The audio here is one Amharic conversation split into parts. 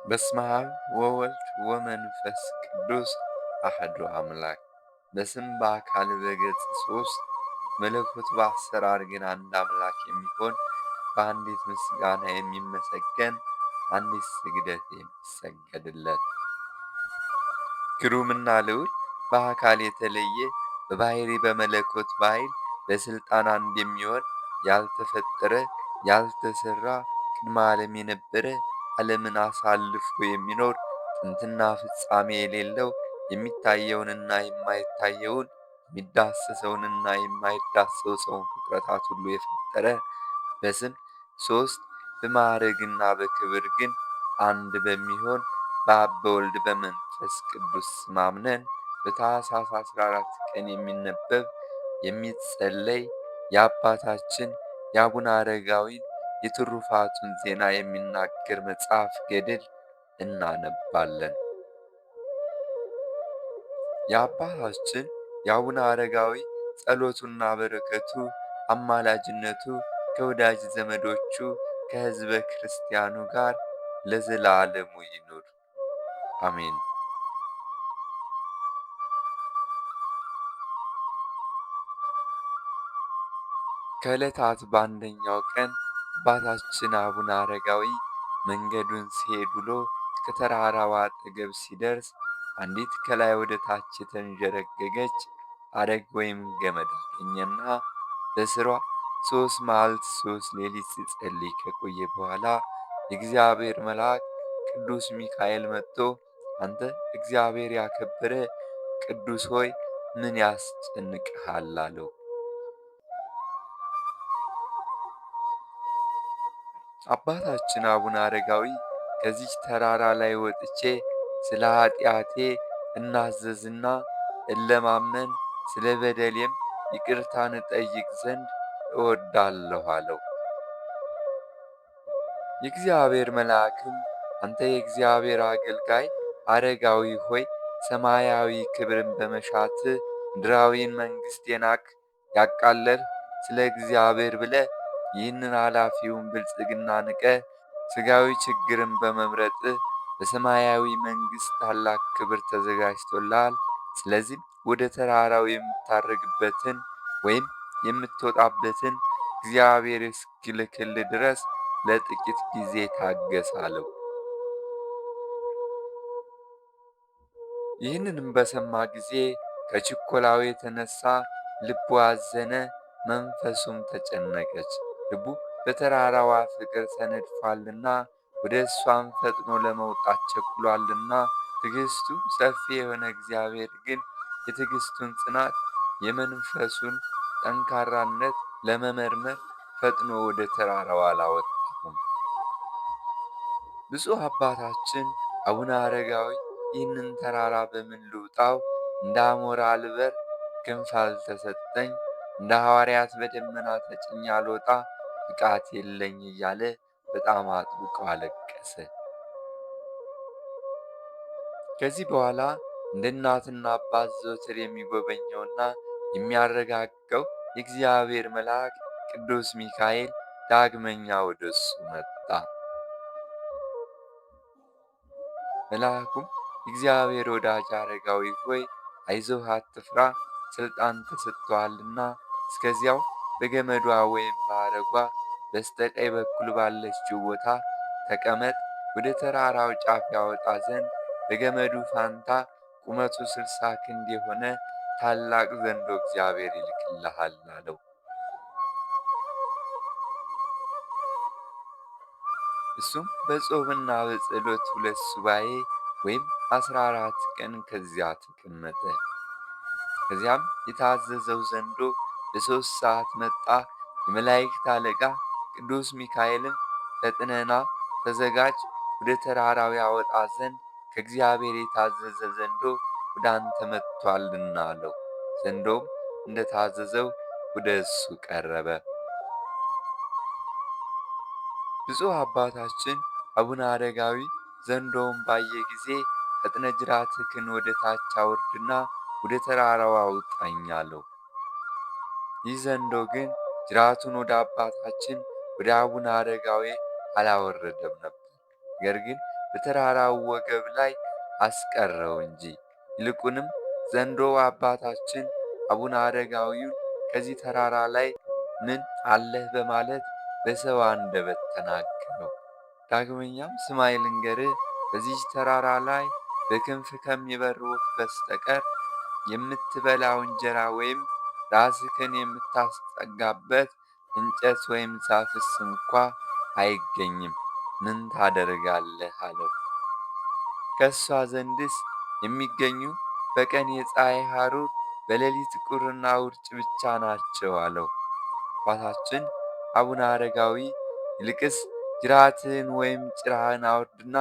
በስመ አብ ወወልድ ወመንፈስ ቅዱስ አሐዱ አምላክ። በስም በአካል በገጽ ሦስት መለኮት በአሰራር ግን አንድ አምላክ የሚሆን በአንዲት ምስጋና የሚመሰገን አንዲት ስግደት የሚሰገድለት ግሩምና ልዑል በአካል የተለየ በባሕርይ በመለኮት በኃይል በሥልጣን አንድ የሚሆን ያልተፈጠረ ያልተሠራ ቅድመ ዓለም የነበረ ዓለምን አሳልፎ የሚኖር ጥንትና ፍጻሜ የሌለው የሚታየውንና የማይታየውን የሚዳሰሰውንና የማይዳሰሰውን ፍጥረታት ሁሉ የፈጠረ በስም ሦስት በማዕረግና በክብር ግን አንድ በሚሆን በአብ በወልድ በመንፈስ ቅዱስ ስም አምነን በታኅሳስ 14 ቀን የሚነበብ የሚጸለይ የአባታችን የአቡነ አረጋዊን የትሩፋቱን ዜና የሚናገር መጽሐፍ ገድል እናነባለን። የአባታችን የአቡነ አረጋዊ ጸሎቱና በረከቱ አማላጅነቱ ከወዳጅ ዘመዶቹ ከሕዝበ ክርስቲያኑ ጋር ለዘላለሙ ይኑር አሜን። ከዕለታት በአንደኛው ቀን አባታችን አቡነ አረጋዊ መንገዱን ሲሄድ ውሎ ከተራራው አጠገብ ሲደርስ አንዲት ከላይ ወደ ታች የተንዠረገገች አረግ ወይም ገመድ አገኘና በስሯ 3 መዓልት 3 ሌሊት ሲጸልይ ከቆየ በኋላ የእግዚአብሔር መልአክ ቅዱስ ሚካኤል መጥቶ አንተ እግዚአብሔር ያከበረ ቅዱስ ሆይ ምን ያስጨንቅሃል? አለው። አባታችን አቡነ አረጋዊ ከዚች ተራራ ላይ ወጥቼ ስለ ኃጢአቴ እናዘዝና እለማመን ስለ በደሌም ይቅርታን እጠይቅ ዘንድ እወዳለሁ አለው። የእግዚአብሔር መልአክም አንተ የእግዚአብሔር አገልጋይ አረጋዊ ሆይ ሰማያዊ ክብርን በመሻት ምድራዊን መንግሥት የናቅ ያቃለልህ ስለ እግዚአብሔር ብለህ ይህንን ኃላፊውን ብልጽግና ንቀህ ሥጋዊ ችግርን በመምረጥ በሰማያዊ መንግሥት ታላቅ ክብር ተዘጋጅቶልሃል። ስለዚህ ወደ ተራራው የምታርግበትን ወይም የምትወጣበትን እግዚአብሔር እስኪልክልህ ድረስ ለጥቂት ጊዜ ታገስ አለው። ይህንንም በሰማ ጊዜ ከችኮላው የተነሳ ልቡ አዘነ፣ መንፈሱም ተጨነቀች። ልቡ በተራራዋ ፍቅር ተነድፏልና ወደ እሷም ፈጥኖ ለመውጣት ቸኩሏልና። ትዕግሥቱ ሰፊ የሆነ እግዚአብሔር ግን የትዕግሥቱን ጽናት የመንፈሱን ጠንካራነት ለመመርመር ፈጥኖ ወደ ተራራው አላወጣሁም። ብፁዕ አባታችን አቡነ አረጋዊ ይህንን ተራራ በምን ልውጣው? እንደ አሞራ ልበር፣ ክንፍ አልተሰጠኝ፣ እንደ ሐዋርያት በደመና ተጭኜ አልወጣ፣ ብቃት የለኝ እያለ በጣም አጥብቆ አለቀሰ። ከዚህ በኋላ እንደ እናትና አባት ዘወትር የሚጎበኘውና የሚያረጋጋው የእግዚአብሔር መልአክ ቅዱስ ሚካኤል ዳግመኛ ወደ እሱ መጣ። መልአኩም እግዚአብሔር ወዳጅ አረጋዊ ሆይ አይዞህ፣ አትፍራ፣ ሥልጣን ተሰጥቶሃልና እስከዚያው በገመዷ ወይም በአረጓ በስተቀኝ በኩል ባለችው ቦታ ተቀመጥ። ወደ ተራራው ጫፍ ያወጣ ዘንድ በገመዱ ፋንታ ቁመቱ 60 ክንድ የሆነ ታላቅ ዘንዶ እግዚአብሔር ይልክልሃል አለው። እሱም በጾምና በጸሎት 2 ሱባዔ ወይም 14 ቀን ከዚያ ተቀመጠ። ከዚያም የታዘዘው ዘንዶ በ3 ሰዓት መጣ። የመላእክት አለቃ ቅዱስ ሚካኤልም ፈጥነና ተዘጋጅ፣ ወደ ተራራው ያወጣ ዘንድ ከእግዚአብሔር የታዘዘ ዘንዶ ወደ አንተ መጥቶአልና አለው። ዘንዶም እንደታዘዘው ወደ እሱ ቀረበ። ብፁዕ አባታችን አቡነ አረጋዊ ዘንዶውን ባየ ጊዜ ፈጥነ ጅራትህን ወደ ታች አውርድና ወደ ተራራው አውጣኝ አለው። ይህ ዘንዶ ግን ጅራቱን ወደ አባታችን ወደ አቡነ አረጋዊ አላወረደም ነበር። ነገር ግን በተራራው ወገብ ላይ አስቀረው እንጂ። ይልቁንም ዘንዶ አባታችን አቡነ አረጋዊውን ከዚህ ተራራ ላይ ምን አለህ በማለት በሰው አንደበት ተናገረው። ዳግመኛም ስማይ ልንገርህ፣ በዚህች ተራራ ላይ በክንፍ ከሚበር ወፍ በስተቀር የምትበላው እንጀራ ወይም ራስህን የምታስጠጋበት እንጨት ወይም ዛፍስ እንኳ አይገኝም። ምን ታደርጋለህ አለው። ከእሷ ዘንድስ የሚገኙ በቀን የፀሐይ ሐሩር በሌሊት ቁርና ውርጭ ብቻ ናቸው አለው። አባታችን አቡነ አረጋዊ ይልቅስ ጅራትህን ወይም ጭራህን አውርድና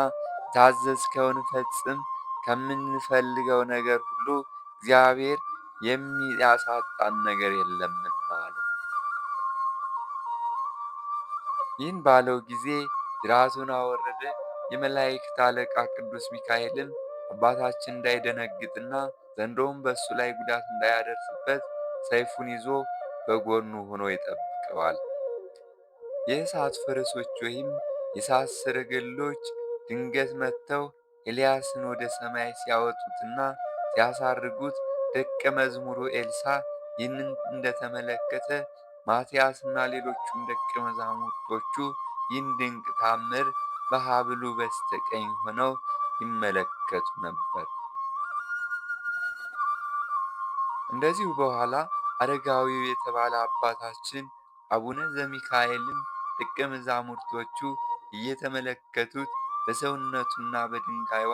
የታዘዝከውን ፈጽም፣ ከምንፈልገው ነገር ሁሉ እግዚአብሔር የሚያሳጣን ነገር የለምና አለው። ይህን ባለው ጊዜ ጅራቱን አወረደ። የመላእክት አለቃ ቅዱስ ሚካኤልም አባታችን እንዳይደነግጥና ዘንዶውም በእሱ ላይ ጉዳት እንዳያደርስበት ሰይፉን ይዞ በጎኑ ሆኖ ይጠብቀዋል። የእሳት ፈረሶች ወይም የእሳት ሰረገሎች ድንገት መጥተው ኤልያስን ወደ ሰማይ ሲያወጡትና ሲያሳርጉት ደቀ መዝሙሩ ኤልሳዕ ይህንን እንደተመለከተ ማትያስና ሌሎቹም ደቀ መዛሙርቶቹ ይህን ድንቅ ታምር በሐብሉ በስተቀኝ ሆነው ይመለከቱ ነበር። እንደዚሁ በኋላ አረጋዊው የተባለ አባታችን አቡነ ዘሚካኤልም ደቀ መዛሙርቶቹ እየተመለከቱት በሰውነቱና በድንጋይዋ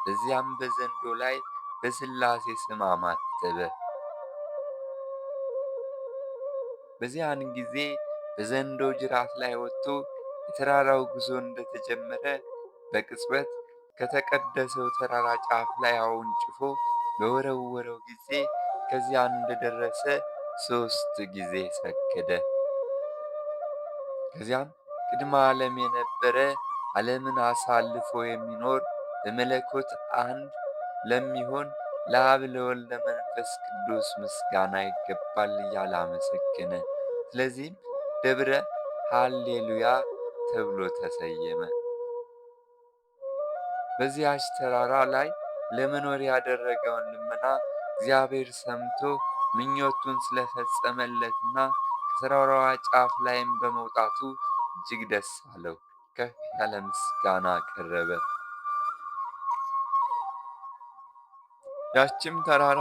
በዚያም በዘንዶ ላይ በሥላሴ ስም አማተበ። በዚያን ጊዜ በዘንዶ ጅራት ላይ ወጥቶ የተራራው ጉዞ እንደተጀመረ በቅጽበት ከተቀደሰው ተራራ ጫፍ ላይ አወንጭፎ በወረወረው ጊዜ ከዚያ እንደደረሰ 3 ጊዜ ሰገደ። ከዚያም ቅድመ ዓለም የነበረ ዓለምን አሳልፎ የሚኖር በመለኮት አንድ ለሚሆን ለአብ ለወልድ ለመንፈስ ቅዱስ ምስጋና ይገባል እያለ አመሰገነ። ስለዚህም ደብረ ሃሌሉያ ተብሎ ተሰየመ። በዚያች ተራራ ላይ ለመኖር ያደረገውን ልመና እግዚአብሔር ሰምቶ ምኞቱን ስለፈጸመለትና ከተራራዋ ጫፍ ላይም በመውጣቱ እጅግ ደስ አለው። ከፍ ያለ ምስጋና ቀረበ። ያችም ተራራ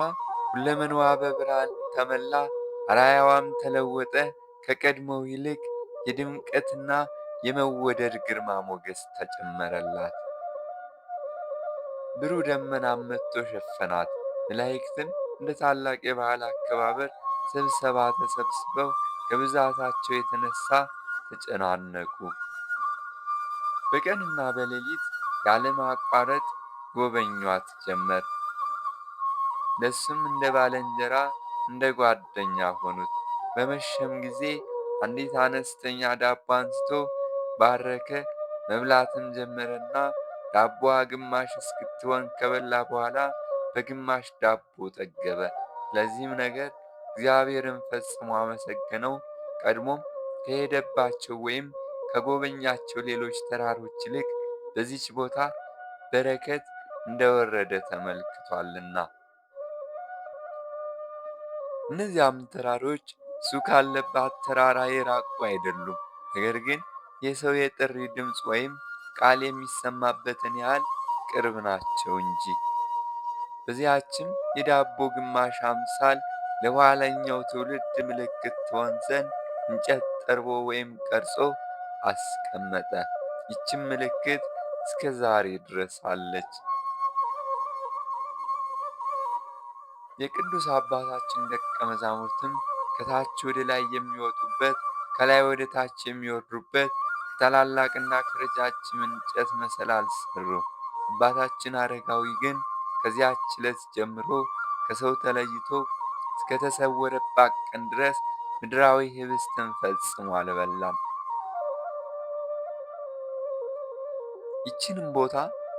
ሁለመናዋ በብርሃን ተመላ፣ አርአያዋም ተለወጠ። ከቀድሞው ይልቅ የድምቀትና የመወደድ ግርማ ሞገስ ተጨመረላት። ብሩህ ደመናም መጥቶ ሸፈናት። መላእክትም እንደ ታላቅ የበዓል አከባበር ስብሰባ ተሰብስበው ከብዛታቸው የተነሳ ተጨናነቁ። በቀንና በሌሊት ያለማቋረጥ ጎበኟት ጀመር። ለሱም እንደ ባልንጀራ እንደ ጓደኛ ሆኑት። በመሸም ጊዜ አንዲት አነስተኛ ዳቦ አንስቶ ባረከ፣ መብላትም ጀመረና ዳቦዋ ግማሽ እስክትሆን ከበላ በኋላ በግማሽ ዳቦ ጠገበ። ለዚህም ነገር እግዚአብሔርን ፈጽሞ አመሰገነው። ቀድሞም ከሄደባቸው ወይም ከጎበኛቸው ሌሎች ተራሮች ይልቅ በዚች ቦታ በረከት እንደወረደ ተመልክቷልና። እነዚያም ተራሮች እሱ ካለባት ተራራ የራቁ አይደሉም። ነገር ግን የሰው የጥሪ ድምፅ ወይም ቃል የሚሰማበትን ያህል ቅርብ ናቸው እንጂ። በዚያችም የዳቦ ግማሽ አምሳል ለኋለኛው ትውልድ ምልክት ትሆን ዘንድ እንጨት ጠርቦ ወይም ቀርጾ አስቀመጠ። ይህችም ምልክት እስከ ዛሬ ድረስ አለች። የቅዱስ አባታችን ደቀ መዛሙርትም ከታች ወደ ላይ የሚወጡበት ከላይ ወደ ታች የሚወርዱበት ከታላላቅና ከረጃጅም እንጨት መሰላል ሰሩ። አባታችን አረጋዊ ግን ከዚያች ዕለት ጀምሮ ከሰው ተለይቶ እስከተሰወረባት ቀን ድረስ ምድራዊ ኅብስትን ፈጽሞ አልበላም። ይህችንም ቦታ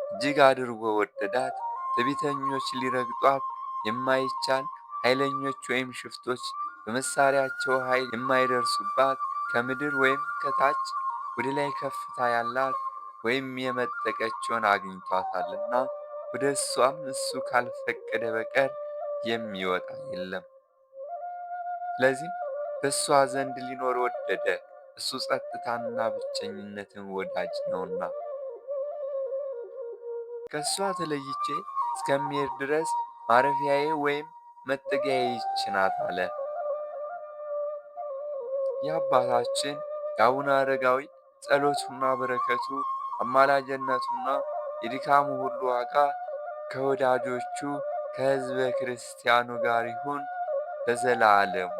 እጅግ አድርጎ ወደዳት። ትዕቢተኞች ሊረግጧት የማይቻል ኃይለኞች ወይም ሽፍቶች በመሳሪያቸው ኃይል የማይደርሱባት ከምድር ወይም ከታች ወደ ላይ ከፍታ ያላት ወይም የመጠቀችውን አግኝቷታልና ወደ እሷም እሱ ካልፈቀደ በቀር የሚወጣ የለም። ስለዚህም በእሷ ዘንድ ሊኖር ወደደ። እሱ ጸጥታንና ብቸኝነትን ወዳጅ ነውና። ከእሷ ተለይቼ እስከሚሄድ ድረስ ማረፊያዬ ወይም መጠጊያዬ ይህች ናት አለ። የአባታችን የአቡነ አረጋዊ ጸሎቱና በረከቱ አማላጅነቱና የድካሙ ሁሉ ዋጋ ከወዳጆቹ ከሕዝበ ክርስቲያኑ ጋር ይሁን ለዘላለሙ።